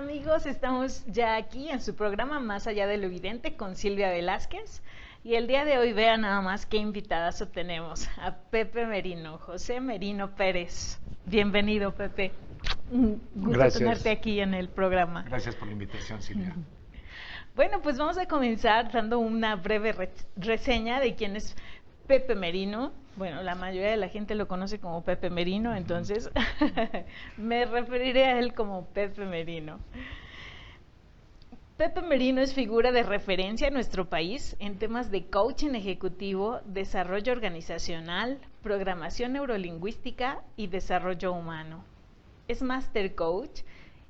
amigos? Estamos ya aquí en su programa Más allá de lo evidente con Silvia Velázquez y el día de hoy vean nada más qué invitadas tenemos a Pepe Merino, José Merino Pérez. Bienvenido, Pepe. Un gusto tenerte aquí en el programa. Gracias por la invitación, Silvia. Bueno, pues vamos a comenzar dando una breve reseña de quién es Pepe Merino. Bueno, la mayoría de la gente lo conoce como Pepe Merino, entonces me referiré a él como Pepe Merino. Pepe Merino es figura de referencia en nuestro país en temas de coaching ejecutivo, desarrollo organizacional, programación neurolingüística y desarrollo humano. Es Master Coach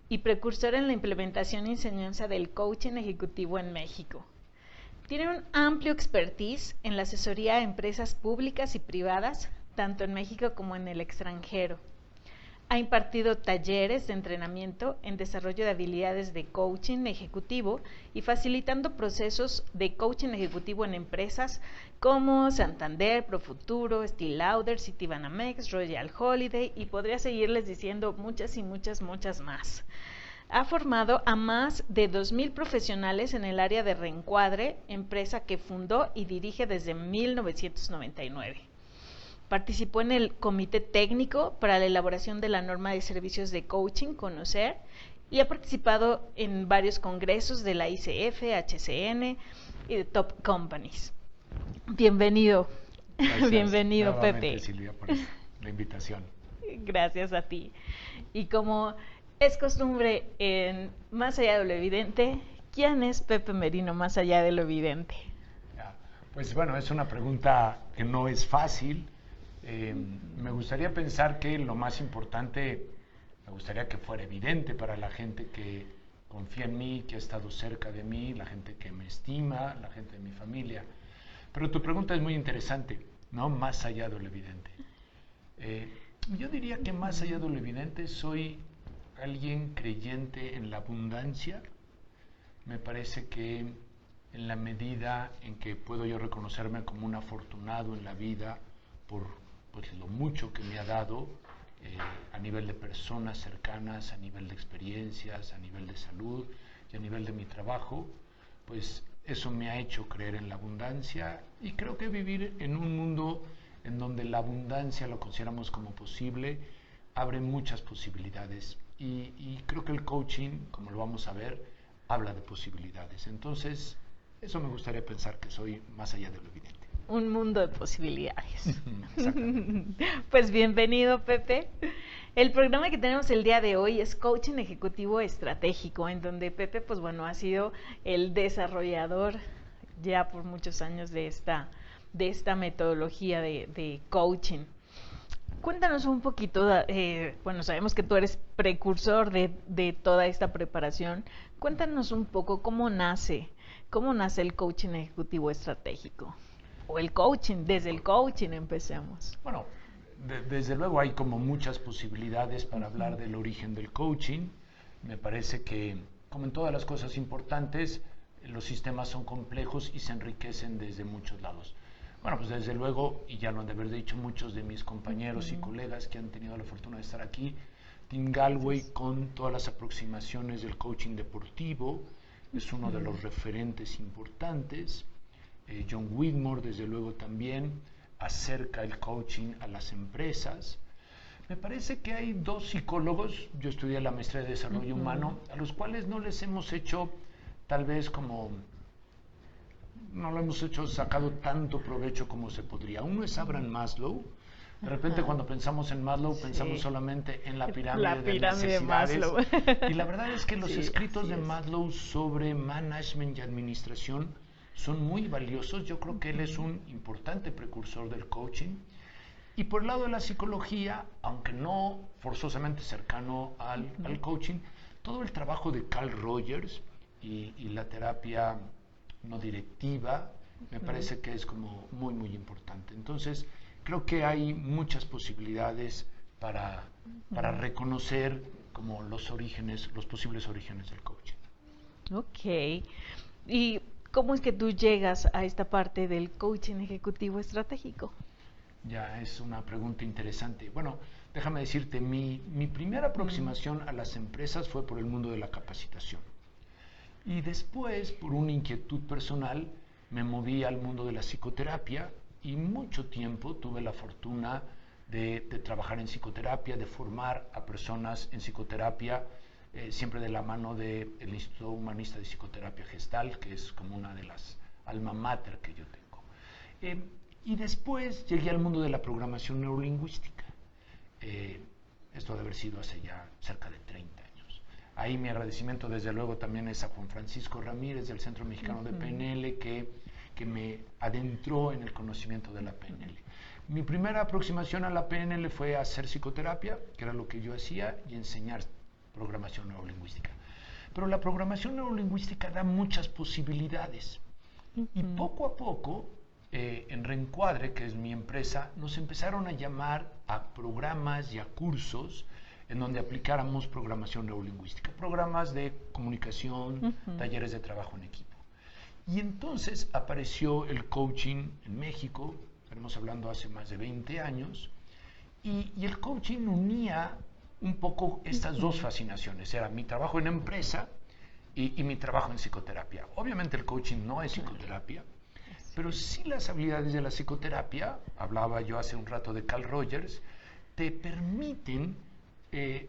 y precursor en la implementación y enseñanza del coaching ejecutivo en México. Tiene un amplio expertise en la asesoría a empresas públicas y privadas, tanto en México como en el extranjero. Ha impartido talleres de entrenamiento en desarrollo de habilidades de coaching ejecutivo y facilitando procesos de coaching ejecutivo en empresas como Santander, Profuturo, Estee Lauder, Citibanamex, Royal Holiday y podría seguirles diciendo muchas y muchas más. Ha formado a más de 2,000 profesionales en el área de Reencuadre, empresa que fundó y dirige desde 1999. Participó en el Comité Técnico para la elaboración de la norma de servicios de coaching, Conocer, y ha participado en varios congresos de la ICF, HCN y de Top Companies. Bienvenido. Gracias. Bienvenido, Pepe. Silvia, por la invitación. Gracias a ti. Y como es costumbre en Más allá de lo evidente, ¿quién es Pepe Merino más allá de lo evidente? Pues bueno, es una pregunta que no es fácil. Me gustaría pensar que lo más importante, me gustaría que fuera evidente para la gente que confía en mí, que ha estado cerca de mí, la gente que me estima, la gente de mi familia. Pero tu pregunta es muy interesante, ¿no? Más allá de lo evidente. Yo diría que más allá de lo evidente soy alguien creyente en la abundancia. Me parece que en la medida en que puedo yo reconocerme como un afortunado en la vida por pues, lo mucho que me ha dado a nivel de personas cercanas, a nivel de experiencias, a nivel de salud y a nivel de mi trabajo, pues eso me ha hecho creer en la abundancia y creo que vivir en un mundo en donde la abundancia lo consideramos como posible abre muchas posibilidades y creo que el coaching, como lo vamos a ver, habla de posibilidades. Entonces, eso me gustaría pensar que soy más allá de lo evidente. Un mundo de posibilidades. Pues bienvenido, Pepe. El programa que tenemos el día de hoy es Coaching Ejecutivo Estratégico, en donde Pepe, pues bueno, ha sido el desarrollador ya por muchos años de esta metodología de coaching. Cuéntanos un poquito, bueno, sabemos que tú eres precursor de toda esta preparación. Cuéntanos un poco cómo nace el coaching ejecutivo estratégico. O el coaching, desde el coaching empecemos. Bueno, desde luego hay como muchas posibilidades para hablar del origen del coaching. Me parece que, como en todas las cosas importantes, los sistemas son complejos y se enriquecen desde muchos lados. Bueno, pues desde luego, y ya lo han de haber dicho muchos de mis compañeros y colegas que han tenido la fortuna de estar aquí, Tim Gallwey con todas las aproximaciones del coaching deportivo, es uno de los referentes importantes. John Whitmore, desde luego, también acerca el coaching a las empresas. Me parece que hay dos psicólogos, yo estudié la maestría de desarrollo humano, a los cuales no les hemos hecho tal vez como... no lo hemos sacado tanto provecho como se podría. Uno es Abraham Maslow. De repente cuando pensamos en Maslow pensamos solamente en la pirámide de necesidades. Maslow. Y la verdad es que los escritos de Maslow sobre management y administración son muy valiosos. Yo creo que él es un importante precursor del coaching. Y por el lado de la psicología, aunque no forzosamente cercano al coaching, todo el trabajo de Carl Rogers y la terapia no directiva, me parece que es como muy importante. Entonces, creo que hay muchas posibilidades para reconocer como los posibles orígenes del coaching. Ok. ¿Y cómo es que tú llegas a esta parte del coaching ejecutivo estratégico? Ya, es una pregunta interesante. Bueno, déjame decirte, mi primera aproximación a las empresas fue por el mundo de la capacitación. Y después, por una inquietud personal, me moví al mundo de la psicoterapia y mucho tiempo tuve la fortuna de trabajar en psicoterapia, de formar a personas en psicoterapia, siempre de la mano del Instituto Humanista de Psicoterapia Gestal, que es como una de las alma mater que yo tengo. Y después llegué al mundo de la programación neurolingüística. Esto debe haber sido hace ya cerca de 30 años. Ahí mi agradecimiento desde luego también es a Juan Francisco Ramírez del Centro Mexicano de PNL que me adentró en el conocimiento de la PNL. Mi primera aproximación a la PNL fue hacer psicoterapia, que era lo que yo hacía, y enseñar programación neurolingüística. Pero la programación neurolingüística da muchas posibilidades. Y poco a poco, en Reencuadre, que es mi empresa, nos empezaron a llamar a programas y a cursos en donde aplicáramos programación neurolingüística, programas de comunicación, talleres de trabajo en equipo. Y entonces apareció el coaching en México, estaremos hablando hace más de 20 años, y el coaching unía un poco estas dos fascinaciones, era mi trabajo en empresa y mi trabajo en psicoterapia. Obviamente el coaching no es psicoterapia, pero sí las habilidades de la psicoterapia, hablaba yo hace un rato de Carl Rogers, te permiten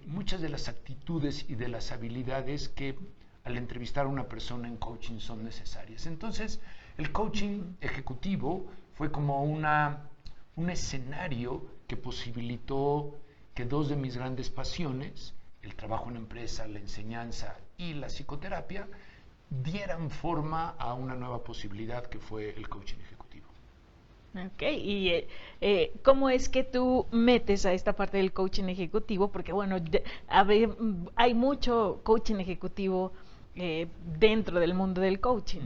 muchas de las actitudes y de las habilidades que al entrevistar a una persona en coaching son necesarias. Entonces, el coaching ejecutivo fue como un escenario que posibilitó que dos de mis grandes pasiones, el trabajo en empresa, la enseñanza y la psicoterapia, dieran forma a una nueva posibilidad que fue el coaching ejecutivo. Ok, y ¿cómo es que tú metes a esta parte del coaching ejecutivo? Porque bueno, hay mucho coaching ejecutivo dentro del mundo del coaching,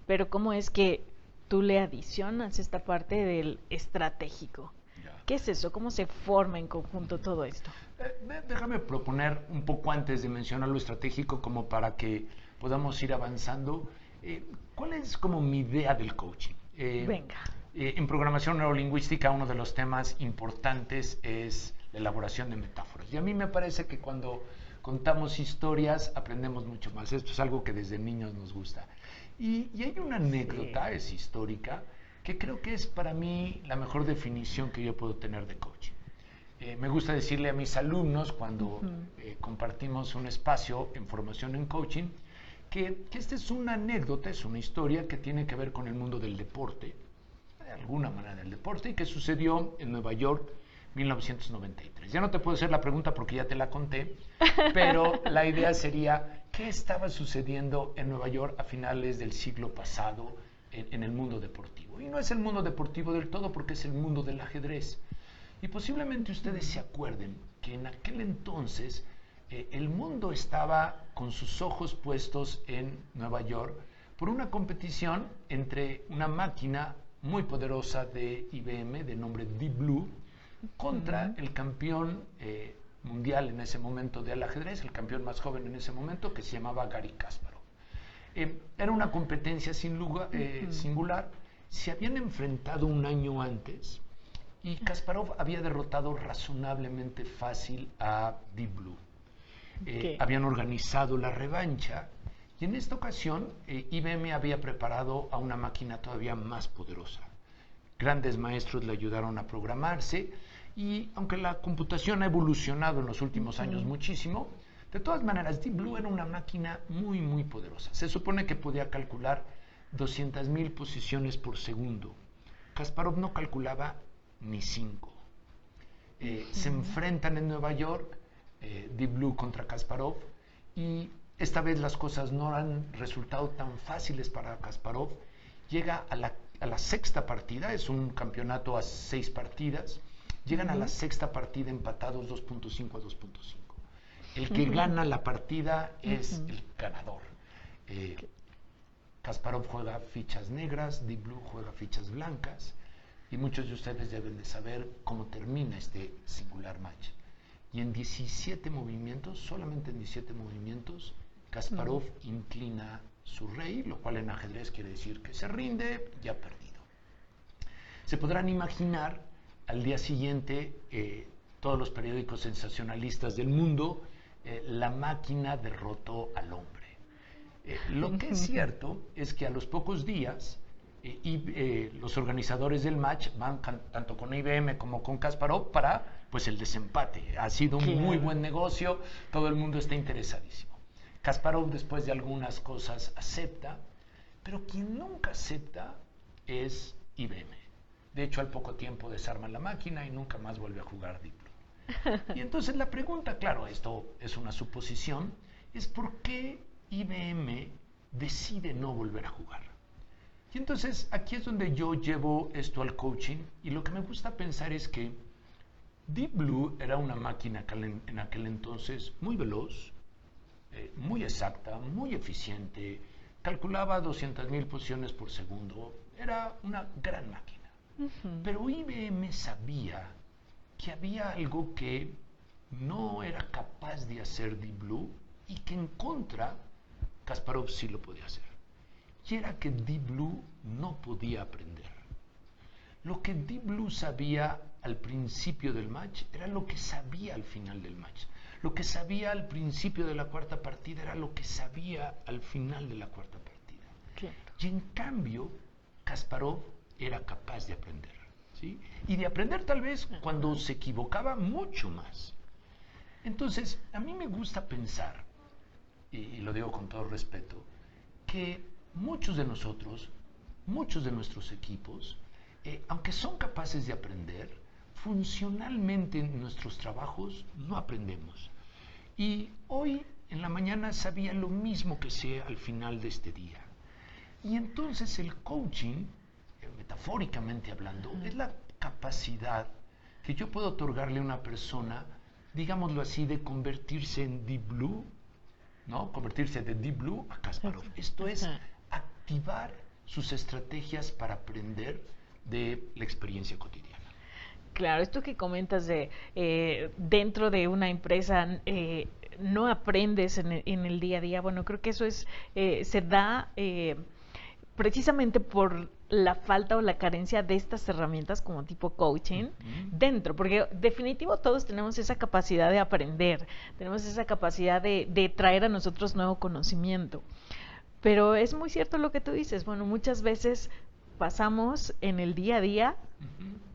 pero ¿cómo es que tú le adicionas esta parte del estratégico? ¿Qué es eso? ¿Cómo se forma en conjunto todo esto? Déjame proponer un poco antes de mencionar lo estratégico como para que podamos ir avanzando. ¿Cuál es como mi idea del coaching? Venga. En programación neurolingüística uno de los temas importantes es la elaboración de metáforas. Y a mí me parece que cuando contamos historias aprendemos mucho más. Esto es algo que desde niños nos gusta. Y hay una anécdota, es histórica, que creo que es para mí la mejor definición que yo puedo tener de coaching. Me gusta decirle a mis alumnos cuando compartimos un espacio en formación en coaching que esta es una anécdota, es una historia que tiene que ver con el mundo del deporte, de alguna manera del deporte, y que sucedió en Nueva York 1993. Ya no te puedo hacer la pregunta porque ya te la conté, pero la idea sería, ¿qué estaba sucediendo en Nueva York a finales del siglo pasado en el mundo deportivo? Y no es el mundo deportivo del todo porque es el mundo del ajedrez. Y posiblemente ustedes se acuerden que en aquel entonces el mundo estaba con sus ojos puestos en Nueva York por una competición entre una máquina muy poderosa de IBM de nombre Deep Blue contra el campeón mundial en ese momento del ajedrez, el campeón más joven en ese momento, que se llamaba Garry Kasparov. Era una competencia singular. Se habían enfrentado un año antes y Kasparov había derrotado razonablemente fácil a Deep Blue. Habían organizado la revancha y en esta ocasión IBM había preparado a una máquina todavía más poderosa. Grandes maestros le ayudaron a programarse y aunque la computación ha evolucionado en los últimos años muchísimo, de todas maneras Deep Blue era una máquina muy muy poderosa. Se supone que podía calcular 200,000 posiciones por segundo. Kasparov no calculaba ni 5. Se enfrentan en Nueva York, Deep Blue contra Kasparov, y esta vez las cosas no han resultado tan fáciles para Kasparov. Llega a la sexta partida, es un campeonato a 6 partidas, llegan a la sexta partida empatados 2.5 a 2.5. El que gana la partida es el ganador. Kasparov juega fichas negras, Deep Blue juega fichas blancas, y muchos de ustedes deben de saber cómo termina este singular match. Y en 17 movimientos, solamente en 17 movimientos, Kasparov inclina su rey, lo cual en ajedrez quiere decir que se rinde y ha perdido. Se podrán imaginar al día siguiente, todos los periódicos sensacionalistas del mundo, la máquina derrotó al hombre. Lo que es cierto es que a los pocos días, los organizadores del match van tanto con IBM como con Kasparov para pues el desempate. Ha sido un muy buen negocio, todo el mundo está interesadísimo. Kasparov, después de algunas cosas, acepta, pero quien nunca acepta es IBM. De hecho, al poco tiempo desarman la máquina y nunca más vuelve a jugar Deep Blue. Y entonces la pregunta, claro, esto es una suposición, es ¿por qué IBM decide no volver a jugar? Y entonces aquí es donde yo llevo esto al coaching, y lo que me gusta pensar es que Deep Blue era una máquina en aquel entonces muy veloz, muy exacta, muy eficiente, calculaba 200,000 posiciones por segundo, era una gran máquina. Pero IBM sabía que había algo que no era capaz de hacer Deep Blue y que en contra Kasparov sí lo podía hacer. Y era que Deep Blue no podía aprender. Lo que Deep Blue sabía al principio del match era lo que sabía al final del match. Lo que sabía al principio de la cuarta partida era lo que sabía al final de la cuarta partida. Claro. Y en cambio, Kasparov era capaz de aprender, ¿sí? Y de aprender tal vez cuando se equivocaba mucho más. Entonces, a mí me gusta pensar, y lo digo con todo respeto, que muchos de nosotros, muchos de nuestros equipos, aunque son capaces de aprender, funcionalmente en nuestros trabajos no aprendemos. Y hoy en la mañana sabía lo mismo que sé al final de este día. Y entonces el coaching, metafóricamente hablando, es la capacidad que yo puedo otorgarle a una persona, digámoslo así, de convertirse en Deep Blue, ¿no? Convertirse de Deep Blue a Kasparov. Esto es activar sus estrategias para aprender de la experiencia cotidiana. Claro, esto que comentas de dentro de una empresa no aprendes en el día a día, bueno, creo que eso es se da precisamente por la falta o la carencia de estas herramientas como tipo coaching dentro, porque definitivo todos tenemos esa capacidad de aprender, tenemos esa capacidad de traer a nosotros nuevo conocimiento, pero es muy cierto lo que tú dices, bueno, muchas veces pasamos en el día a día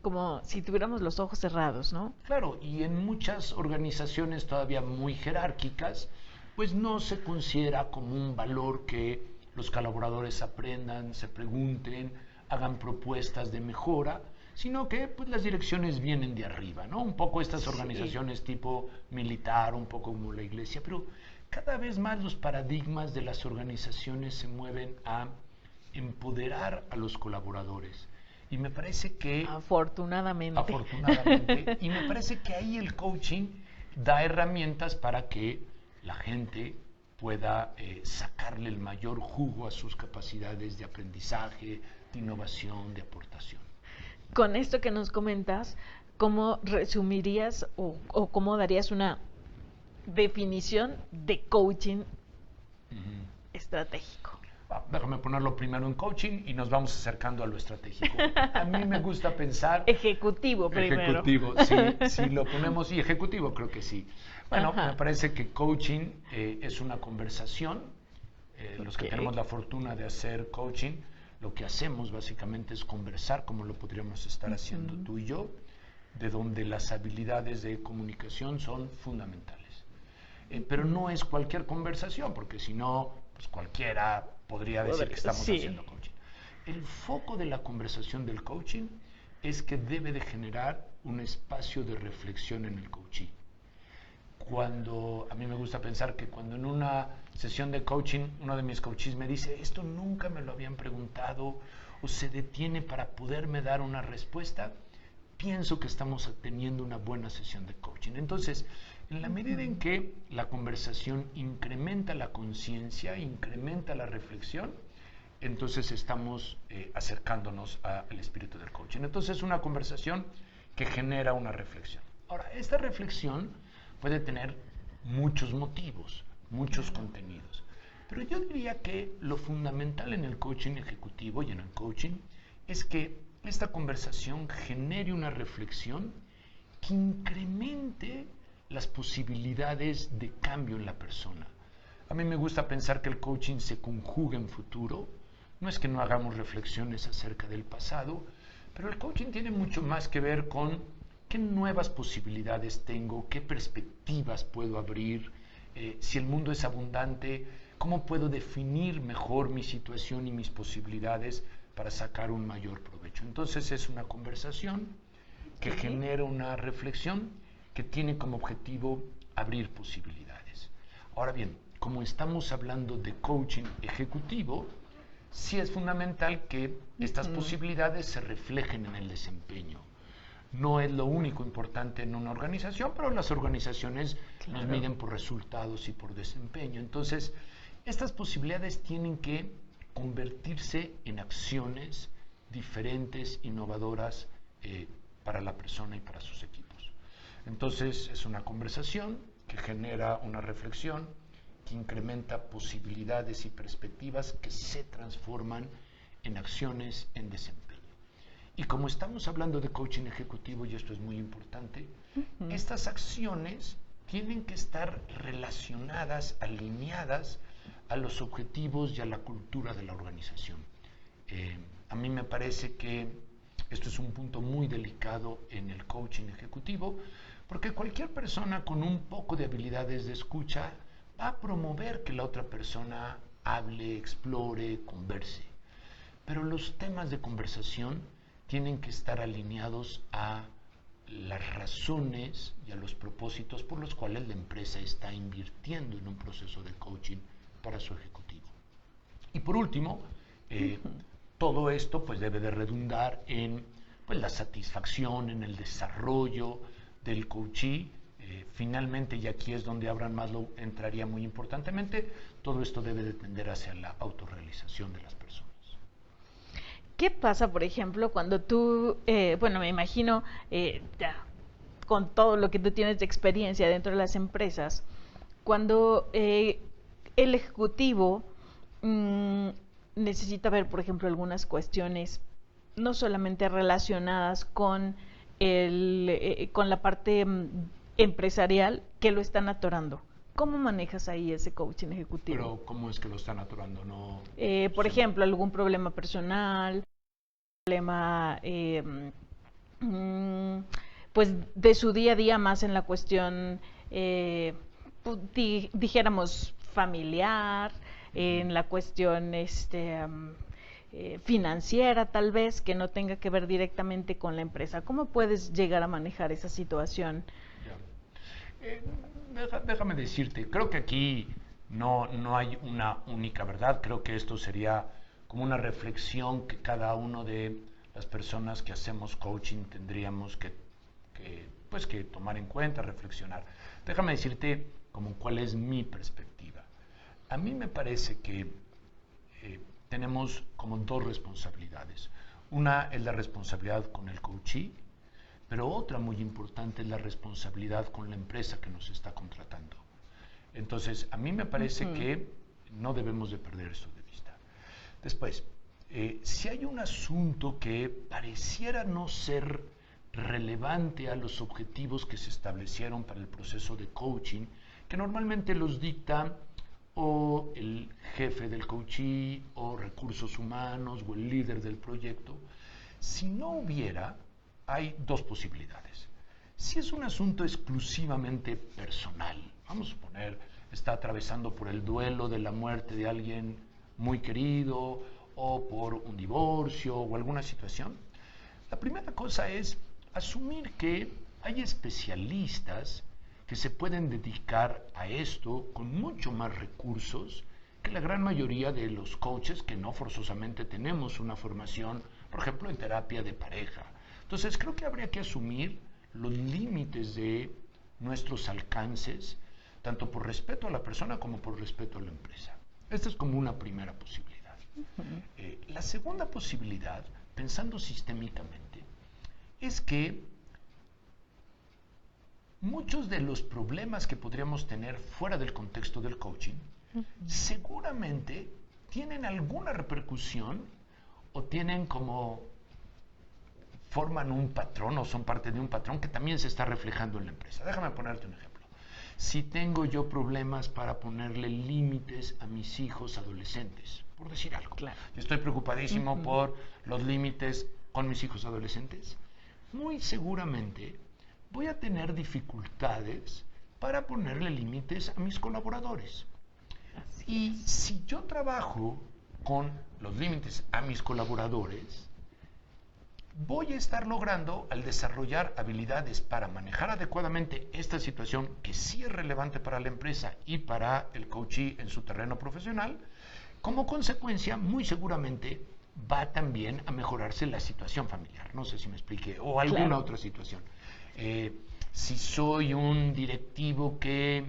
como si tuviéramos los ojos cerrados, ¿no? Claro, y en muchas organizaciones todavía muy jerárquicas, pues no se considera como un valor que los colaboradores aprendan, se pregunten, hagan propuestas de mejora, sino que pues las direcciones vienen de arriba, ¿no? Un poco estas organizaciones tipo militar, un poco como la iglesia, pero cada vez más los paradigmas de las organizaciones se mueven a empoderar a los colaboradores. Y me parece que... Afortunadamente. Y me parece que ahí el coaching da herramientas para que la gente pueda sacarle el mayor jugo a sus capacidades de aprendizaje, de innovación, de aportación. Con esto que nos comentas, ¿cómo resumirías o cómo darías una definición de coaching estratégico? Déjame ponerlo primero en coaching y nos vamos acercando a lo estratégico. A mí me gusta pensar... Ejecutivo primero. Ejecutivo, sí, si lo ponemos... Y ejecutivo creo que sí. Bueno, me parece que coaching es una conversación. Los que tenemos la fortuna de hacer coaching, lo que hacemos básicamente es conversar como lo podríamos estar haciendo tú y yo, de donde las habilidades de comunicación son fundamentales. Pero no es cualquier conversación, porque si no, pues cualquiera podría decir que estamos haciendo coaching. El foco de la conversación del coaching es que debe de generar un espacio de reflexión en el coachee. A mí me gusta pensar que cuando en una sesión de coaching uno de mis coaches me dice, esto nunca me lo habían preguntado, o se detiene para poderme dar una respuesta, pienso que estamos teniendo una buena sesión de coaching. Entonces, en la medida en que la conversación incrementa la conciencia, incrementa la reflexión, entonces estamos acercándonos al espíritu del coaching. Entonces es una conversación que genera una reflexión. Ahora, esta reflexión puede tener muchos motivos, muchos contenidos, pero yo diría que lo fundamental en el coaching ejecutivo y en el coaching es que esta conversación genere una reflexión que incremente las posibilidades de cambio en la persona. A mí me gusta pensar que el coaching se conjuga en futuro. No es que no hagamos reflexiones acerca del pasado, pero el coaching tiene mucho más que ver con qué nuevas posibilidades tengo, qué perspectivas puedo abrir, si el mundo es abundante, cómo puedo definir mejor mi situación y mis posibilidades para sacar un mayor provecho. Entonces es una conversación que genera una reflexión que tiene como objetivo abrir posibilidades. Ahora bien, como estamos hablando de coaching ejecutivo, sí es fundamental que estas posibilidades se reflejen en el desempeño. No es lo único importante en una organización, pero las organizaciones nos miden por resultados y por desempeño. Entonces, estas posibilidades tienen que convertirse en acciones diferentes, innovadoras para la persona y para sus equipos. Entonces, es una conversación que genera una reflexión, que incrementa posibilidades y perspectivas que se transforman en acciones en desempeño. Y como estamos hablando de coaching ejecutivo, y esto es muy importante, estas acciones tienen que estar relacionadas, alineadas a los objetivos y a la cultura de la organización. A mí me parece que esto es un punto muy delicado en el coaching ejecutivo, porque cualquier persona con un poco de habilidades de escucha va a promover que la otra persona hable, explore, converse. Pero los temas de conversación tienen que estar alineados a las razones y a los propósitos por los cuales la empresa está invirtiendo en un proceso de coaching para su ejecutivo. Y por último, todo esto pues debe de redundar en pues, la satisfacción, en el desarrollo del coachee. Finalmente, y aquí es donde Abraham Maslow entraría muy importantemente, todo esto debe de tender hacia la autorrealización de las personas. ¿Qué pasa, por ejemplo, cuando tú, bueno, me imagino, ya, con todo lo que tú tienes de experiencia dentro de las empresas, cuando el ejecutivo necesita ver, por ejemplo, algunas cuestiones no solamente relacionadas con con la parte empresarial que lo están atorando? ¿Cómo manejas ahí ese coaching ejecutivo? Pero ¿cómo es que lo están atorando? No, por ejemplo, algún problema personal, problema pues de su día a día, más en la cuestión dijéramos familiar, en la cuestión financiera tal vez, que no tenga que ver directamente con la empresa. ¿Cómo puedes llegar a manejar esa situación? Déjame decirte, creo que aquí no hay una única verdad. Creo que esto sería como una reflexión que cada uno de las personas que hacemos coaching tendríamos que tomar en cuenta, reflexionar. Déjame decirte como cuál es mi perspectiva. A mí me parece que tenemos como dos responsabilidades. Una es la responsabilidad con el coachee, pero otra muy importante es la responsabilidad con la empresa que nos está contratando. Entonces, a mí me parece que no debemos de perder eso de vista. Después, si hay un asunto que pareciera no ser relevante a los objetivos que se establecieron para el proceso de coaching, que normalmente los dicta o el jefe del coachee, o recursos humanos, o el líder del proyecto, si no hubiera, hay dos posibilidades. Si es un asunto exclusivamente personal, vamos a suponer, está atravesando por el duelo de la muerte de alguien muy querido, o por un divorcio, o alguna situación, la primera cosa es asumir que hay especialistas que se pueden dedicar a esto con mucho más recursos que la gran mayoría de los coaches que no forzosamente tenemos una formación, por ejemplo, en terapia de pareja. Entonces, creo que habría que asumir los límites de nuestros alcances, tanto por respeto a la persona como por respeto a la empresa. Esta es como una primera posibilidad. La segunda posibilidad, pensando sistémicamente, es que muchos de los problemas que podríamos tener fuera del contexto del coaching seguramente tienen alguna repercusión o tienen como forman un patrón o son parte de un patrón que también se está reflejando en la empresa. Déjame ponerte un ejemplo. Si tengo yo problemas para ponerle límites a mis hijos adolescentes, por decir algo, Claro. estoy preocupadísimo por los límites con mis hijos adolescentes, muy seguramente voy a tener dificultades para ponerle límites a mis colaboradores. Y si yo trabajo con los límites a mis colaboradores, voy a estar logrando al desarrollar habilidades para manejar adecuadamente esta situación que sí es relevante para la empresa y para el coachee en su terreno profesional. Como consecuencia, muy seguramente va también a mejorarse la situación familiar. No sé si me expliqué, o alguna otra situación. Si soy un directivo que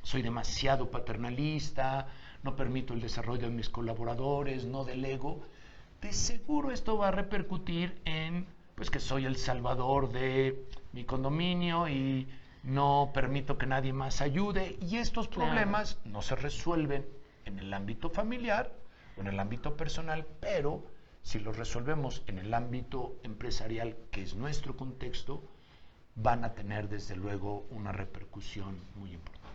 soy demasiado paternalista, no permito el desarrollo de mis colaboradores, no delego, de seguro esto va a repercutir en pues que soy el salvador de mi condominio y no permito que nadie más ayude, y estos problemas no se resuelven en el ámbito familiar o en el ámbito personal, pero si los resolvemos en el ámbito empresarial, que es nuestro contexto, van a tener desde luego una repercusión muy importante.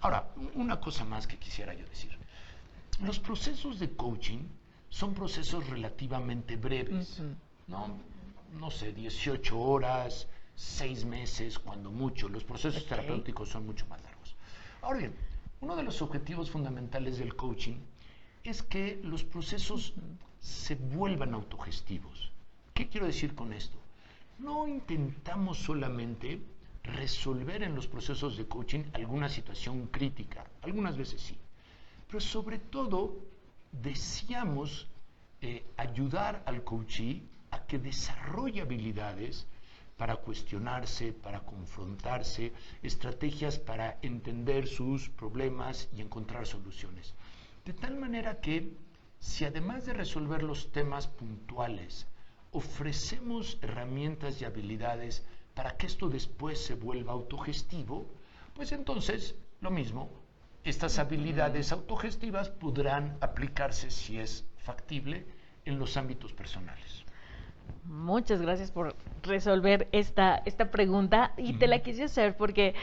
Ahora, una cosa más que quisiera yo decir. Los procesos de coaching son procesos relativamente breves, no sé, 18 horas, 6 meses, cuando mucho. Los procesos terapéuticos son mucho más largos. Ahora bien, uno de los objetivos fundamentales del coaching es que los procesos se vuelvan autogestivos. ¿Qué quiero decir con esto? No intentamos solamente resolver en los procesos de coaching alguna situación crítica, algunas veces sí, pero sobre todo deseamos ayudar al coachee a que desarrolle habilidades para cuestionarse, para confrontarse, estrategias para entender sus problemas y encontrar soluciones. De tal manera que, si además de resolver los temas puntuales, ofrecemos herramientas y habilidades para que esto después se vuelva autogestivo, pues entonces, lo mismo, estas habilidades autogestivas podrán aplicarse, si es factible, en los ámbitos personales. Muchas gracias por resolver esta pregunta, y te la quise hacer porque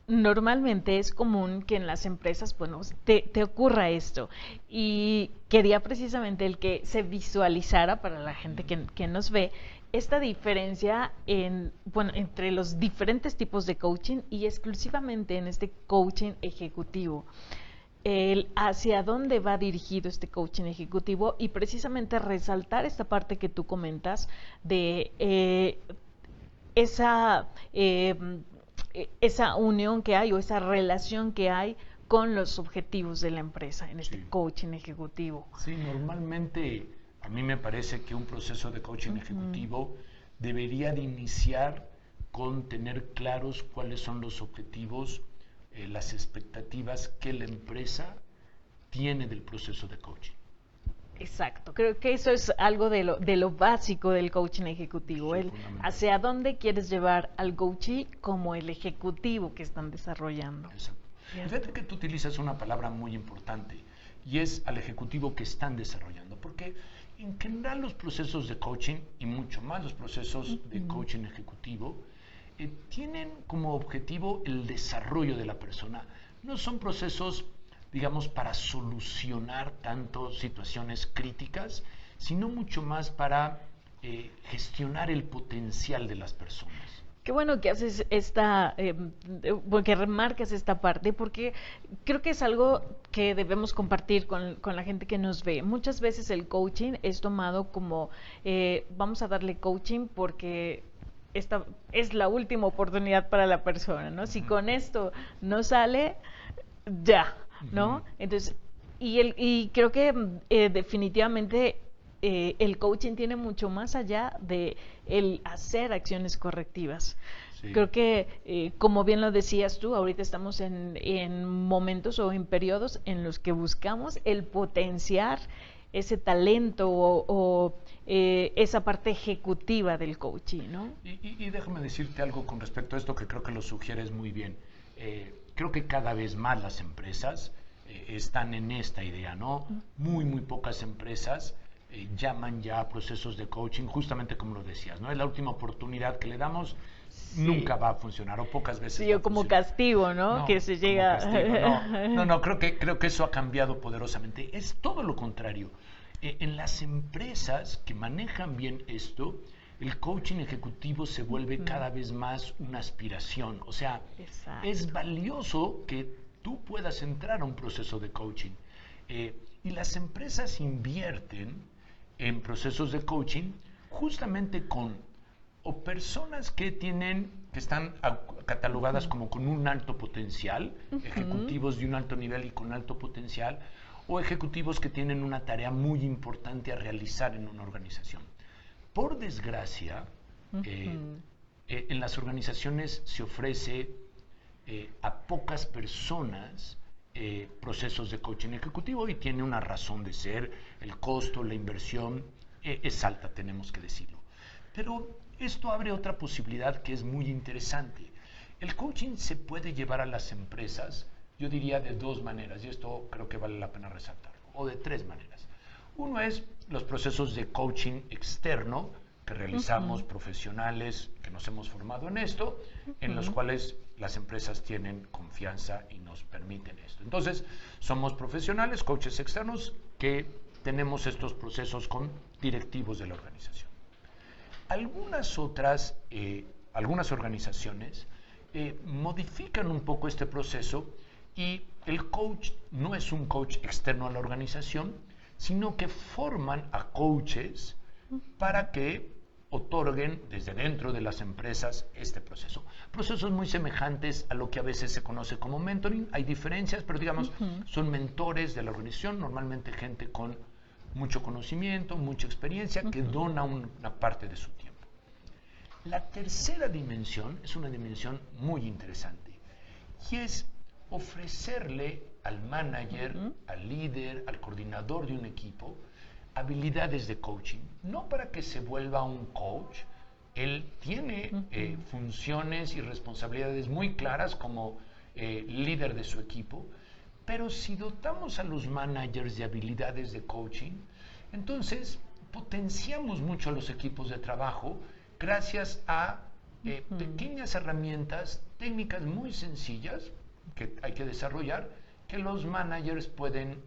normalmente es común que en las empresas, bueno, te ocurra esto, y quería precisamente el que se visualizara para la gente que nos ve esta diferencia entre los diferentes tipos de coaching y exclusivamente en este coaching ejecutivo. Hacia dónde va dirigido este coaching ejecutivo, y precisamente resaltar esta parte que tú comentas de esa unión que hay, o esa relación que hay con los objetivos de la empresa en este coaching ejecutivo. Sí, normalmente a mí me parece que un proceso de coaching ejecutivo debería de iniciar con tener claros cuáles son los objetivos, las expectativas que la empresa tiene del proceso de coaching. Exacto, creo que eso es algo de lo básico del coaching ejecutivo, Sí, hacia dónde quieres llevar al coachee como el ejecutivo que están desarrollando. Exacto. Fíjate que tú utilizas una palabra muy importante, y es al ejecutivo que están desarrollando, porque en general los procesos de coaching, y mucho más los procesos de coaching ejecutivo, tienen como objetivo el desarrollo de la persona. No son procesos, digamos, para solucionar tanto situaciones críticas, sino mucho más para gestionar el potencial de las personas. Qué bueno que haces que remarcas esta parte, porque creo que es algo que debemos compartir con la gente que nos ve. Muchas veces el coaching es tomado como, vamos a darle coaching porque esta es la última oportunidad para la persona, ¿no? Si con esto no sale, ya, ¿no? Entonces, y creo que definitivamente el coaching tiene mucho más allá de el hacer acciones correctivas. Sí. Creo que, como bien lo decías tú, ahorita estamos en momentos o en periodos en los que buscamos el potenciar ese talento o esa parte ejecutiva del coaching, ¿no? Y déjame decirte algo con respecto a esto que creo que lo sugieres muy bien. Creo que cada vez más las empresas están en esta idea, ¿no? Muy pocas empresas llaman ya procesos de coaching, justamente como lo decías, ¿no? Es la última oportunidad que le damos, Sí. nunca va a funcionar, o pocas veces Sí, va a o como funcionar. castigo, ¿no? No, Que se como llega... castigo, no, creo que eso ha cambiado poderosamente. Es todo lo contrario. En las empresas que manejan bien esto, el coaching ejecutivo se vuelve cada vez más una aspiración. O sea, Exacto. es valioso que tú puedas entrar a un proceso de coaching. Y las empresas invierten en procesos de coaching justamente con o personas que están catalogadas como con un alto potencial, ejecutivos de un alto nivel y con alto potencial, o ejecutivos que tienen una tarea muy importante a realizar en una organización. Por desgracia, en las organizaciones se ofrece a pocas personas procesos de coaching ejecutivo y tiene una razón de ser, el costo, la inversión es alta, tenemos que decirlo. Pero esto abre otra posibilidad que es muy interesante. El coaching se puede llevar a las empresas, yo diría de dos maneras, y esto creo que vale la pena resaltarlo, o de tres maneras. Uno es los procesos de coaching externo que realizamos profesionales que nos hemos formado en esto, en los cuales las empresas tienen confianza y nos permiten esto. Entonces, somos profesionales, coaches externos, que tenemos estos procesos con directivos de la organización. Algunas organizaciones modifican un poco este proceso y el coach no es un coach externo a la organización, sino que forman a coaches para que otorguen desde dentro de las empresas este proceso. Procesos muy semejantes a lo que a veces se conoce como mentoring. Hay diferencias, pero digamos, son mentores de la organización, normalmente gente con mucho conocimiento, mucha experiencia, que dona una parte de su tiempo. La tercera dimensión es una dimensión muy interesante y es ofrecerle al manager, al líder, al coordinador de un equipo, habilidades de coaching, no para que se vuelva un coach. Él tiene funciones y responsabilidades muy claras como líder de su equipo, pero si dotamos a los managers de habilidades de coaching, entonces potenciamos mucho a los equipos de trabajo gracias a pequeñas herramientas técnicas muy sencillas que hay que desarrollar, que los managers pueden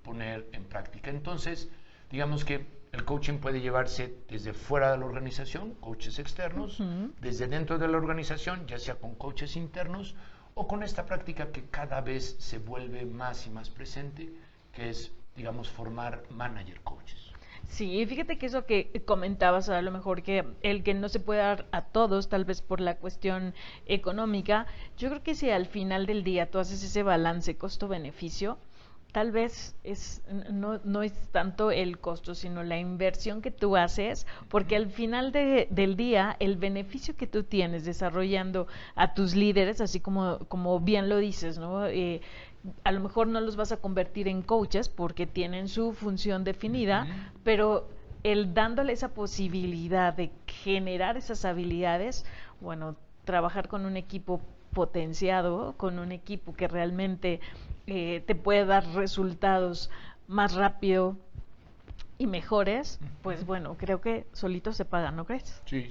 poner en práctica. Entonces, digamos que el coaching puede llevarse desde fuera de la organización, coaches externos, desde dentro de la organización, ya sea con coaches internos, o con esta práctica que cada vez se vuelve más y más presente, que es, digamos, formar manager coaches. Sí, fíjate que eso que comentabas, a lo mejor que el que no se puede dar a todos, tal vez por la cuestión económica, yo creo que si al final del día tú haces ese balance costo-beneficio, tal vez no es tanto el costo, sino la inversión que tú haces, porque al final del día, el beneficio que tú tienes desarrollando a tus líderes, así como bien lo dices, ¿no? A lo mejor no los vas a convertir en coaches porque tienen su función definida, pero el dándole esa posibilidad de generar esas habilidades, bueno, trabajar con un equipo potenciado, con un equipo que realmente te puede dar resultados más rápido y mejores, pues bueno, creo que solito se paga, ¿no crees? Sí,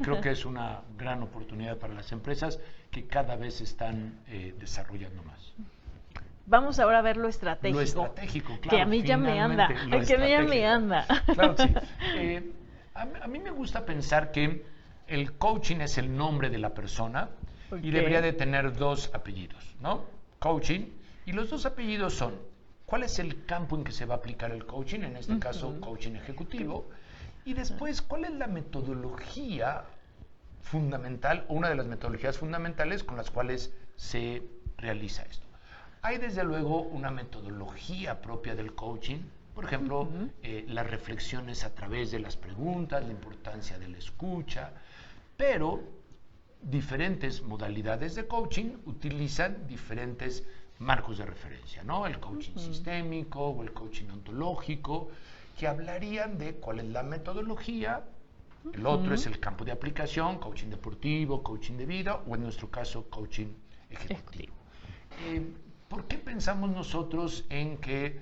creo que es una gran oportunidad para las empresas que cada vez están desarrollando más. Vamos ahora a ver lo estratégico. Lo estratégico, claro. Que a mí ya me anda. Que a mí ya me anda. Claro, sí. A mí me gusta pensar que el coaching es el nombre de la persona y debería de tener dos apellidos, ¿no? Coaching. Y los dos apellidos son, ¿cuál es el campo en que se va a aplicar el coaching? En este caso, coaching ejecutivo. Y después, ¿cuál es la metodología fundamental o una de las metodologías fundamentales con las cuales se realiza esto? Hay desde luego una metodología propia del coaching, por ejemplo, las reflexiones a través de las preguntas, la importancia de la escucha, pero diferentes modalidades de coaching utilizan diferentes marcos de referencia, ¿no? El coaching sistémico o el coaching ontológico, que hablarían de cuál es la metodología. El otro es el campo de aplicación, coaching deportivo, coaching de vida o en nuestro caso coaching ejecutivo. ¿Por qué pensamos nosotros en que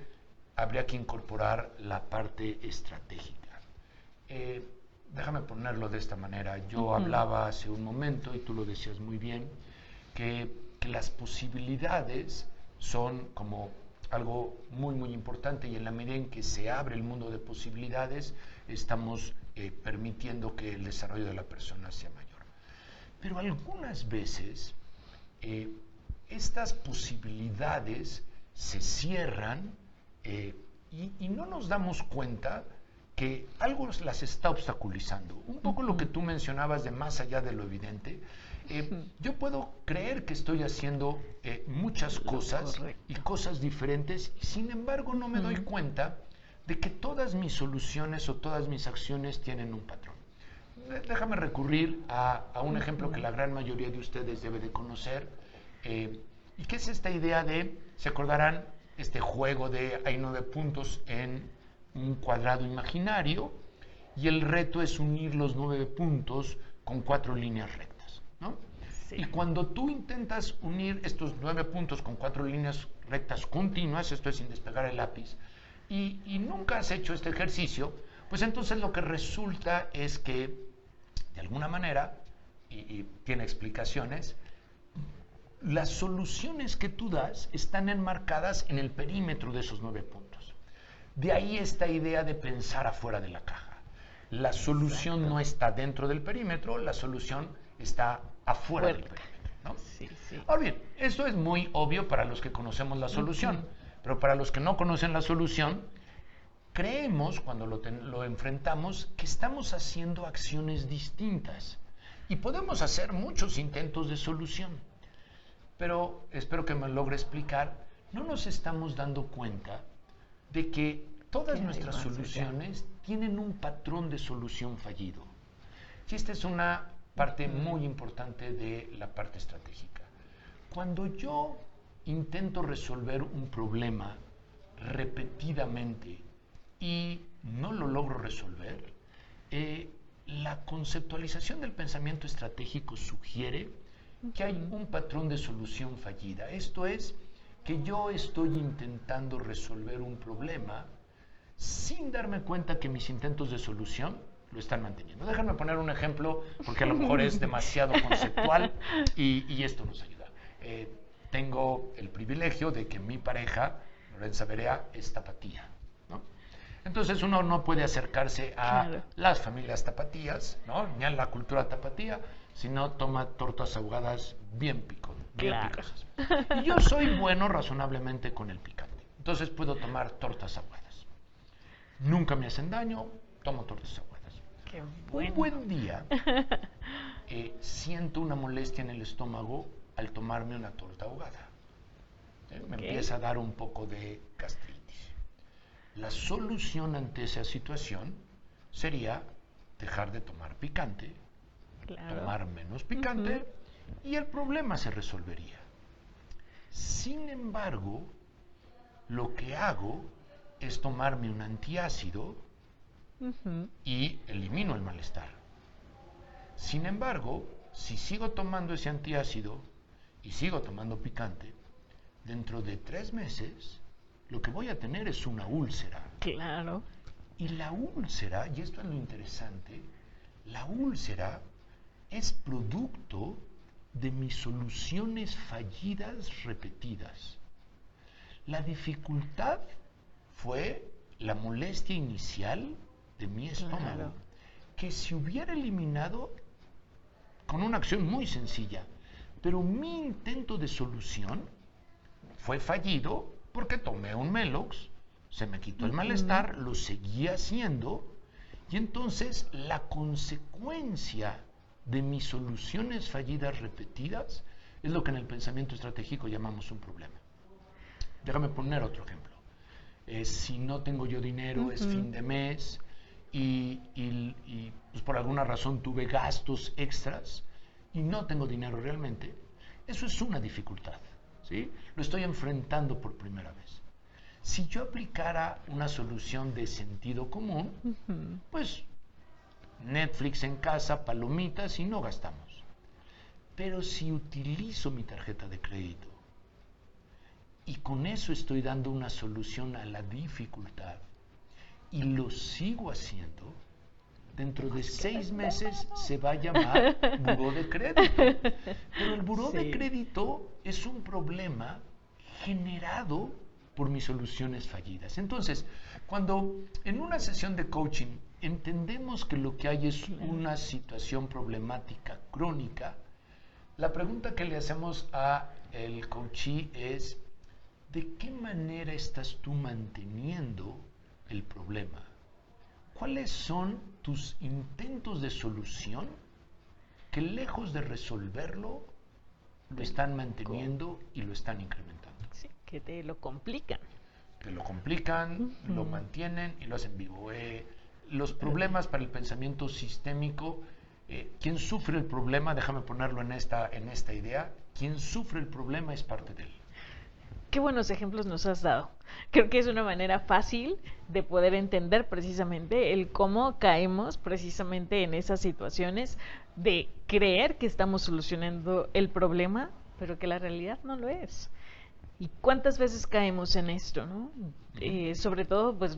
habría que incorporar la parte estratégica. Déjame ponerlo de esta manera. Yo hablaba hace un momento, y tú lo decías muy bien, que las posibilidades son como algo muy, muy importante, y en la medida en que se abre el mundo de posibilidades, estamos permitiendo que el desarrollo de la persona sea mayor. Pero algunas veces estas posibilidades se cierran y no nos damos cuenta que algo las está obstaculizando. Un poco lo que tú mencionabas de más allá de lo evidente. Yo puedo creer que estoy haciendo muchas cosas y cosas diferentes, y sin embargo no me doy cuenta de que todas mis soluciones o todas mis acciones tienen un patrón. Déjame recurrir a un ejemplo que la gran mayoría de ustedes debe de conocer, y que es esta idea de, ¿se acordarán? Este juego de hay 9 puntos en un cuadrado imaginario, y el reto es unir los 9 puntos con 4 líneas rectas, ¿no? Sí. Y cuando tú intentas unir estos 9 puntos con 4 líneas rectas continuas, esto es sin despegar el lápiz, y nunca has hecho este ejercicio, pues entonces lo que resulta es que, de alguna manera, y tiene explicaciones, las soluciones que tú das están enmarcadas en el perímetro de esos 9 puntos. De ahí esta idea de pensar afuera de la caja. La solución no está dentro del perímetro, la solución está afuera del perímetro, ¿no? Sí, sí. Ahora bien, esto es muy obvio para los que conocemos la solución, pero para los que no conocen la solución, creemos, cuando lo enfrentamos, que estamos haciendo acciones distintas. Y podemos hacer muchos intentos de solución. Pero espero que me logre explicar, no nos estamos dando cuenta de que todas nuestras soluciones tienen un patrón de solución fallido. Y esta es una parte muy importante de la parte estratégica. Cuando yo intento resolver un problema repetidamente y no lo logro resolver, la conceptualización del pensamiento estratégico sugiere que hay un patrón de solución fallida. Esto es, que yo estoy intentando resolver un problema sin darme cuenta que mis intentos de solución lo están manteniendo. Déjame poner un ejemplo, porque a lo mejor es demasiado conceptual y esto nos ayuda. Tengo el privilegio de que mi pareja, Lorenza Berea, es tapatía, ¿no? Entonces uno no puede acercarse a las familias tapatías, ¿no? Ni a la cultura tapatía, si no toma tortas ahogadas bien picosas. Y yo soy bueno razonablemente con el picante, entonces puedo tomar tortas ahogadas. Nunca me hacen daño, tomo tortas ahogadas. Qué bueno. Un buen día siento una molestia en el estómago al tomarme una torta ahogada. Me empieza a dar un poco de gastritis. La solución ante esa situación sería dejar de tomar picante, tomar menos picante, y el problema se resolvería. Sin embargo, lo que hago es tomarme un antiácido y elimino el malestar. Sin embargo, si sigo tomando ese antiácido y sigo tomando picante, dentro de 3 meses lo que voy a tener es una úlcera. Claro. Y la úlcera, y esto es lo interesante, la úlcera es producto de mis soluciones fallidas repetidas. La dificultad fue la molestia inicial de mi estómago, que se hubiera eliminado con una acción muy sencilla, pero mi intento de solución fue fallido porque tomé un Melox, se me quitó el malestar, lo seguí haciendo, y entonces la consecuencia de mis soluciones fallidas repetidas es lo que en el pensamiento estratégico llamamos un problema. Déjame poner otro ejemplo. Si no tengo yo dinero, es fin de mes, y pues por alguna razón tuve gastos extras y no tengo dinero realmente, eso es una dificultad, ¿sí? Lo estoy enfrentando por primera vez. Si yo aplicara una solución de sentido común, pues Netflix en casa, palomitas, y no gastamos. Pero si utilizo mi tarjeta de crédito y con eso estoy dando una solución a la dificultad y lo sigo haciendo, dentro de 6 meses se va a llamar buró de crédito. Pero el buró de crédito es un problema generado por mis soluciones fallidas. Entonces, cuando en una sesión de coaching entendemos que lo que hay es una situación problemática crónica, la pregunta que le hacemos a el coachee es: ¿de qué manera estás tú manteniendo el problema? ¿Cuáles son tus intentos de solución que, lejos de resolverlo, lo están manteniendo y lo están incrementando? Sí, que te lo complican. Te lo complican, lo mantienen y lo hacen vivo. Los problemas para el pensamiento sistémico, quien sufre el problema, déjame ponerlo en esta idea, quien sufre el problema es parte de él. Qué buenos ejemplos nos has dado. Creo que es una manera fácil de poder entender precisamente el cómo caemos precisamente en esas situaciones de creer que estamos solucionando el problema, pero que la realidad no lo es. ¿Y cuántas veces caemos en esto, no? Sobre todo, pues,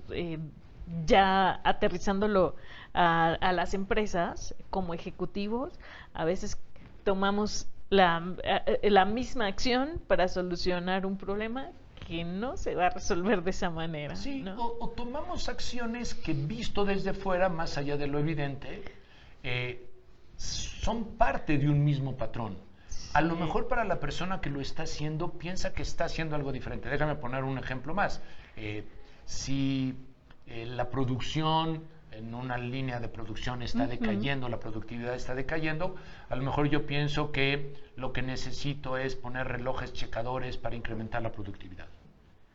ya aterrizándolo a las empresas como ejecutivos, a veces tomamos la misma acción para solucionar un problema que no se va a resolver de esa manera. Sí, ¿no? o tomamos acciones que, visto desde fuera, más allá de lo evidente, son parte de un mismo patrón. Sí. A lo mejor para la persona que lo está haciendo piensa que está haciendo algo diferente. Déjame poner un ejemplo más. Si la producción en una línea de producción está decayendo, la productividad está decayendo, a lo mejor yo pienso que lo que necesito es poner relojes checadores para incrementar la productividad,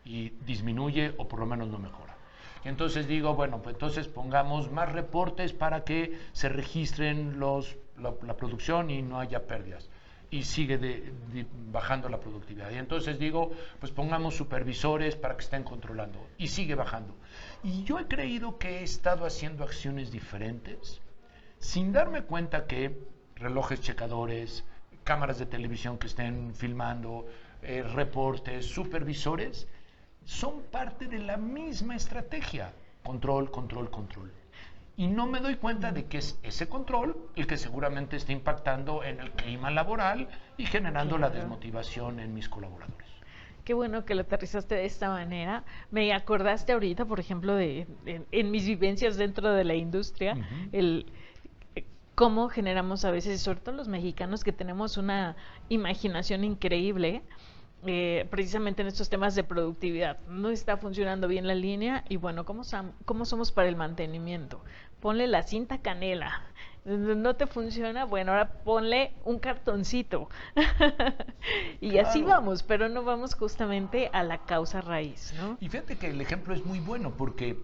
y disminuye o por lo menos no mejora. Y entonces digo, bueno, pues entonces pongamos más reportes para que se registren la producción y no haya pérdidas, y sigue bajando la productividad. Y entonces digo, pues pongamos supervisores para que estén controlando, y sigue bajando. Y yo he creído que he estado haciendo acciones diferentes sin darme cuenta que relojes checadores, cámaras de televisión que estén filmando, reportes, supervisores, son parte de la misma estrategia. Control, control, control. Y no me doy cuenta de que es ese control el que seguramente está impactando en el clima laboral y generando la desmotivación en mis colaboradores. Qué bueno que lo aterrizaste de esta manera. Me acordaste ahorita, por ejemplo, en mis vivencias dentro de la industria, cómo generamos a veces, sobre todo los mexicanos, que tenemos una imaginación increíble, precisamente en estos temas de productividad. No está funcionando bien la línea y bueno, ¿cómo somos para el mantenimiento? Ponle la cinta canela. No te funciona, bueno, ahora ponle un cartoncito. Y claro, así vamos, pero no vamos justamente a la causa raíz, ¿no? Y fíjate que el ejemplo es muy bueno, porque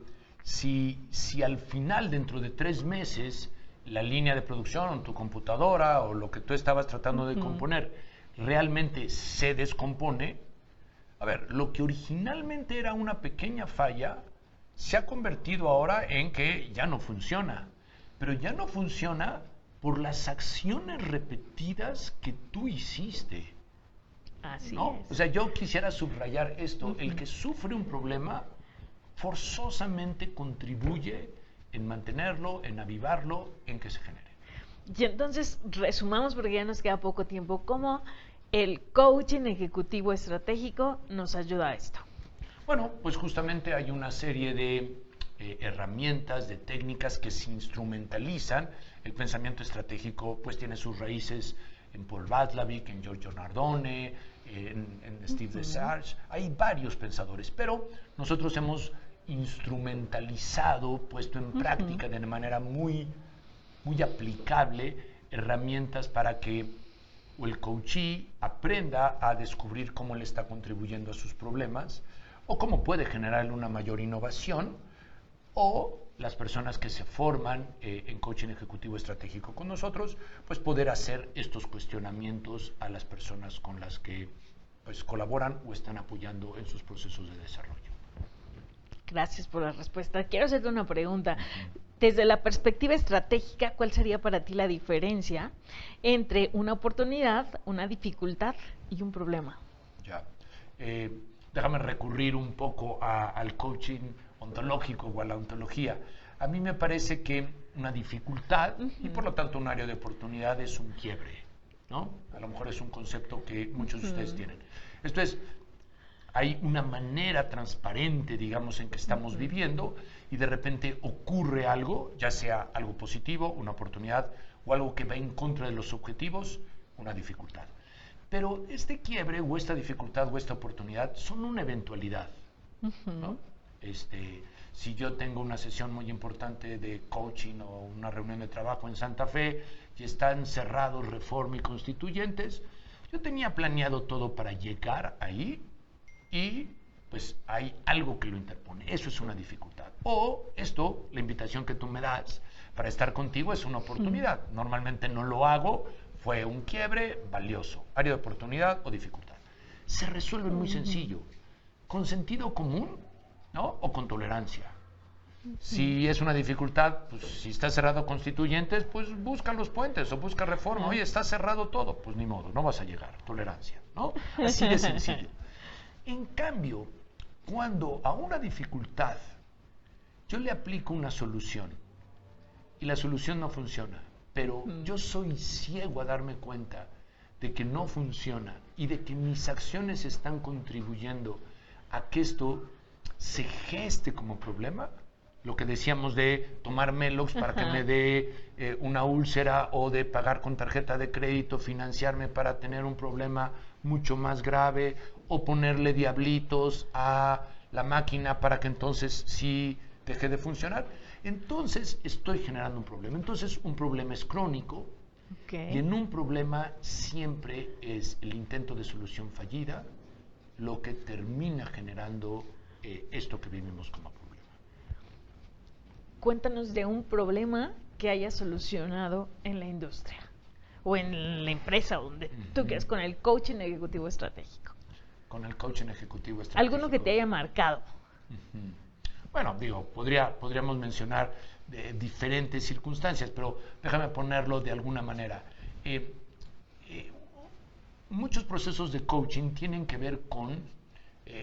si al final, dentro de 3 meses, la línea de producción, tu computadora o lo que tú estabas tratando de componer realmente se descompone, a ver, lo que originalmente era una pequeña falla se ha convertido ahora en que ya no funciona. Pero ya no funciona por las acciones repetidas que tú hiciste. Así ¿no? es. O sea, yo quisiera subrayar esto. El que sufre un problema forzosamente contribuye en mantenerlo, en avivarlo, en que se genere. Y entonces, resumamos, porque ya nos queda poco tiempo, ¿cómo el coaching ejecutivo estratégico nos ayuda a esto? Bueno, pues justamente hay una serie de herramientas, de técnicas que se instrumentalizan. El pensamiento estratégico pues tiene sus raíces en Paul Václavic, en Giorgio Nardone, en Steve Desarge. Hay varios pensadores, pero nosotros hemos instrumentalizado, puesto en práctica de manera muy aplicable, herramientas para que el coachee aprenda a descubrir cómo le está contribuyendo a sus problemas o cómo puede generarle una mayor innovación, o las personas que se forman en coaching ejecutivo estratégico con nosotros, pues poder hacer estos cuestionamientos a las personas con las que pues colaboran o están apoyando en sus procesos de desarrollo. Gracias por la respuesta. Quiero hacerte una pregunta. Desde la perspectiva estratégica, ¿cuál sería para ti la diferencia entre una oportunidad, una dificultad y un problema? Ya. déjame recurrir un poco al coaching ontológico o a la ontología. A mí me parece que una dificultad y por lo tanto un área de oportunidad es un quiebre, ¿no? A lo mejor es un concepto que muchos de ustedes tienen. Esto es, hay una manera transparente, digamos, en que estamos viviendo y de repente ocurre algo, ya sea algo positivo, una oportunidad o algo que va en contra de los objetivos, una dificultad. Pero este quiebre o esta dificultad o esta oportunidad son una eventualidad, ¿no? Si yo tengo una sesión muy importante de coaching o una reunión de trabajo en Santa Fe y están cerrados Reforma y Constituyentes, yo tenía planeado todo para llegar ahí y pues hay algo que lo interpone. Eso es una dificultad. O esto, la invitación que tú me das para estar contigo es una oportunidad. Normalmente no lo hago, fue un quiebre valioso. Área de oportunidad o dificultad. Se resuelve muy sencillo, con sentido común, ¿no? O con tolerancia. Si es una dificultad, pues si está cerrado Constituyentes, pues busca los puentes o busca Reforma. Oye, está cerrado todo, pues ni modo, no vas a llegar. Tolerancia, ¿no? Así de sencillo. En cambio, cuando a una dificultad yo le aplico una solución y la solución no funciona, pero yo soy ciego a darme cuenta de que no funciona y de que mis acciones están contribuyendo a que esto se geste como problema, lo que decíamos de tomar Melox para que me dé una úlcera o de pagar con tarjeta de crédito, financiarme para tener un problema mucho más grave o ponerle diablitos a la máquina para que entonces sí deje de funcionar. Entonces estoy generando un problema. Entonces un problema es crónico y en un problema siempre es el intento de solución fallida lo que termina generando esto que vivimos como problema. Cuéntanos de un problema que hayas solucionado en la industria o en la empresa donde tú quieras, con el coaching ejecutivo estratégico. Con el coaching ejecutivo estratégico. Alguno que te haya marcado. Bueno, digo, podríamos mencionar diferentes circunstancias, pero déjame ponerlo de alguna manera. Muchos procesos de coaching tienen que ver con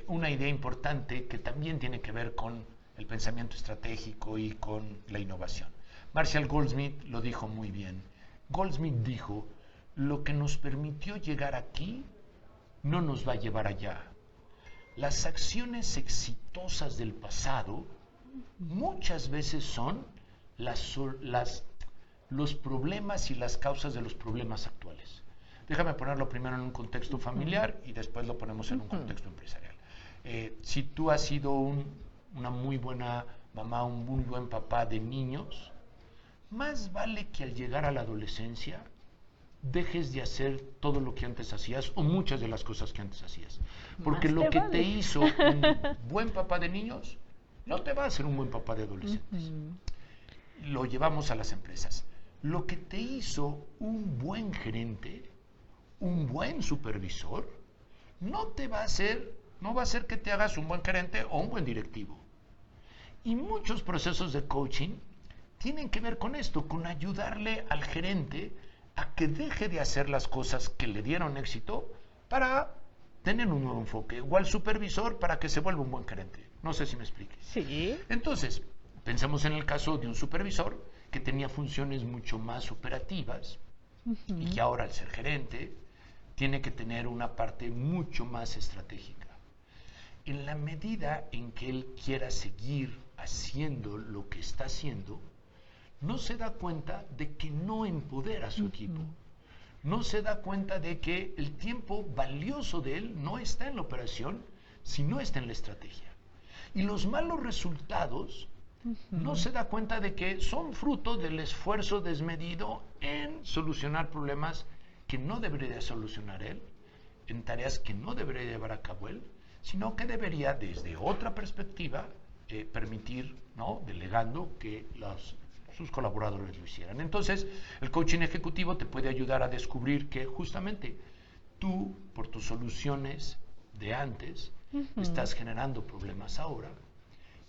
una idea importante que también tiene que ver con el pensamiento estratégico y con la innovación. Marshall Goldsmith lo dijo muy bien. Goldsmith dijo, lo que nos permitió llegar aquí no nos va a llevar allá. Las acciones exitosas del pasado muchas veces son los problemas y las causas de los problemas actuales. Déjame ponerlo primero en un contexto familiar y después lo ponemos en un contexto empresarial. Si tú has sido una muy buena mamá, un muy buen papá de niños, más vale que al llegar a la adolescencia dejes de hacer todo lo que antes hacías o muchas de las cosas que antes hacías. Porque lo que te hizo un buen papá de niños no te va a hacer un buen papá de adolescentes. Lo llevamos a las empresas. Lo que te hizo un buen gerente, un buen supervisor, no va a hacer que te hagas un buen gerente o un buen directivo. Y muchos procesos de coaching tienen que ver con esto, con ayudarle al gerente a que deje de hacer las cosas que le dieron éxito para tener un nuevo enfoque, o al supervisor para que se vuelva un buen gerente. No sé si me explique. Sí. Entonces, pensemos en el caso de un supervisor que tenía funciones mucho más operativas y que ahora al ser gerente tiene que tener una parte mucho más estratégica. En la medida en que él quiera seguir haciendo lo que está haciendo, no se da cuenta de que no empodera a su equipo. No se da cuenta de que el tiempo valioso de él no está en la operación, sino está en la estrategia. Y los malos resultados no se da cuenta de que son fruto del esfuerzo desmedido en solucionar problemas que no debería solucionar él, en tareas que no debería llevar a cabo él, sino que debería desde otra perspectiva permitir, ¿no?, delegando que sus colaboradores lo hicieran. Entonces, el coaching ejecutivo te puede ayudar a descubrir que justamente tú, por tus soluciones de antes, estás generando problemas ahora.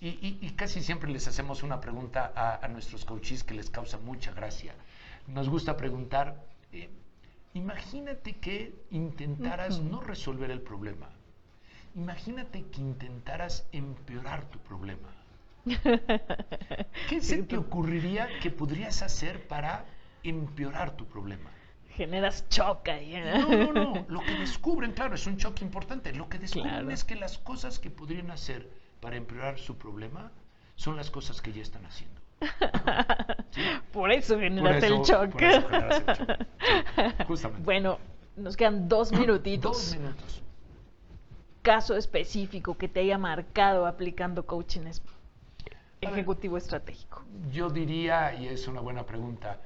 Y casi siempre les hacemos una pregunta a nuestros coaches que les causa mucha gracia. Nos gusta preguntar, imagínate que intentaras no resolver el problema imagínate que intentaras empeorar tu problema. ¿Qué se te ocurriría que podrías hacer para empeorar tu problema? Generas choque ahí. No. Lo que descubren, claro, es un choque importante. Lo que descubren es que las cosas que podrían hacer para empeorar su problema son las cosas que ya están haciendo. ¿Sí? Por eso generas el choque. Por eso generas el choque. Sí, justamente. Bueno, nos quedan 2 minutitos. 2 minutos. Caso específico que te haya marcado aplicando coaching ejecutivo estratégico. Yo diría, y es una buena pregunta,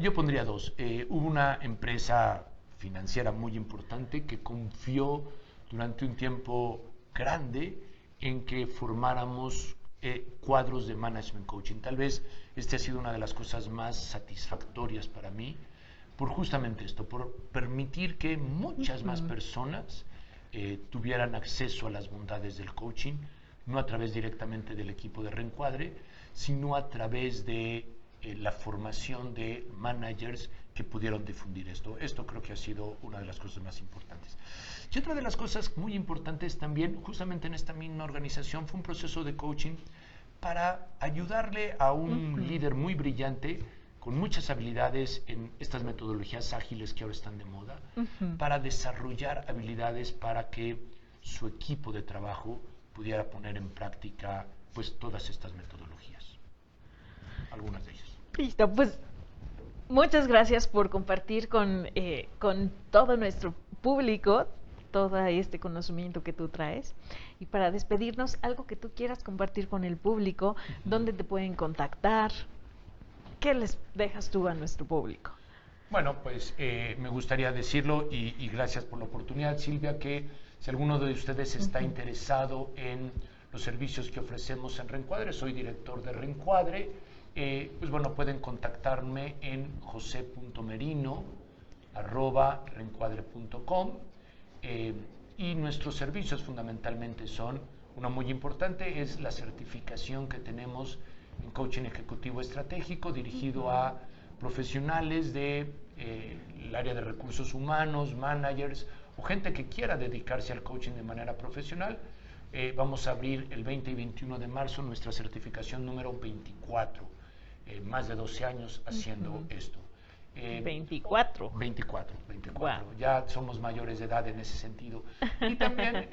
yo pondría 2. Hubo una empresa financiera muy importante que confió durante un tiempo grande en que formáramos cuadros de management coaching. Tal vez esta ha sido una de las cosas más satisfactorias para mí, por justamente esto, por permitir que muchas más personas tuvieran acceso a las bondades del coaching, no a través directamente del equipo de Reencuadre, sino a través de la formación de managers que pudieron difundir esto. Esto creo que ha sido una de las cosas más importantes. Y otra de las cosas muy importantes también, justamente en esta misma organización, fue un proceso de coaching para ayudarle a un líder muy brillante, con muchas habilidades en estas metodologías ágiles que ahora están de moda, para desarrollar habilidades para que su equipo de trabajo pudiera poner en práctica pues todas estas metodologías, algunas de ellas. Listo, pues muchas gracias por compartir con todo nuestro público todo este conocimiento que tú traes. Y para despedirnos, algo que tú quieras compartir con el público, ¿dónde te pueden contactar? ¿Qué les dejas tú a nuestro público? Bueno, pues me gustaría decirlo y gracias por la oportunidad, Silvia, que si alguno de ustedes está interesado en los servicios que ofrecemos en Reencuadre, soy director de Reencuadre, pues bueno, pueden contactarme en jose.merino@reencuadre.com y nuestros servicios fundamentalmente son, una muy importante es la certificación que tenemos en coaching ejecutivo estratégico dirigido a profesionales del área de recursos humanos, managers o gente que quiera dedicarse al coaching de manera profesional. Vamos a abrir el 20 y 21 de marzo nuestra certificación número 24, más de 12 años haciendo esto. 24. 24. Wow. Ya somos mayores de edad en ese sentido. Y también,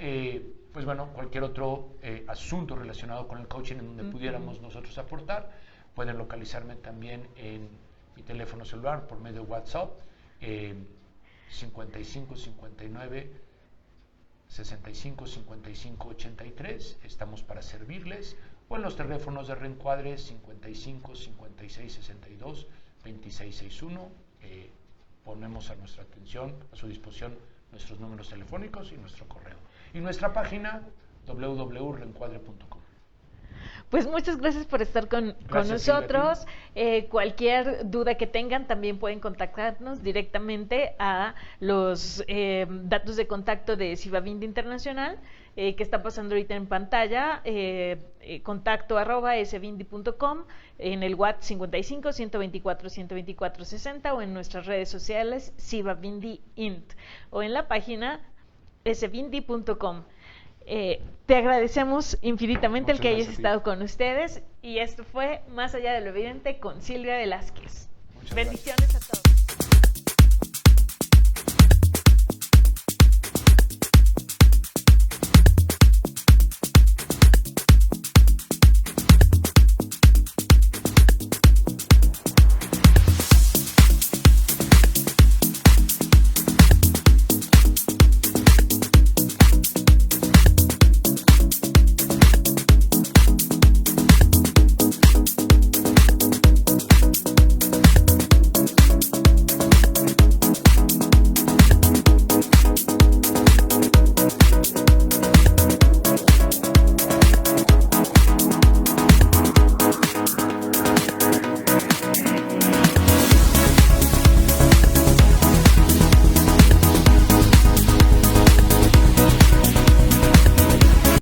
pues bueno, cualquier otro asunto relacionado con el coaching en donde pudiéramos nosotros aportar, pueden localizarme también en mi teléfono celular por medio de WhatsApp, 55 59 65 55 83. Estamos para servirles, o en los teléfonos de Reencuadre 55 56 62 2661. Ponemos a nuestra atención, a su disposición, nuestros números telefónicos y nuestro correo. Y nuestra página www.reencuadre.com. Pues muchas gracias por estar con nosotros. Cualquier duda que tengan también pueden contactarnos directamente a los datos de contacto de Sivavindi Internacional, que está pasando ahorita en pantalla, contacto@svindi.com, en el WhatsApp 55 124 124 60 o en nuestras redes sociales Sivavindi Int o en la página svindi.com. Te agradecemos infinitamente el que hayas estado con ustedes y esto fue Más allá de lo evidente con Silvia Velázquez. Bendiciones a todos.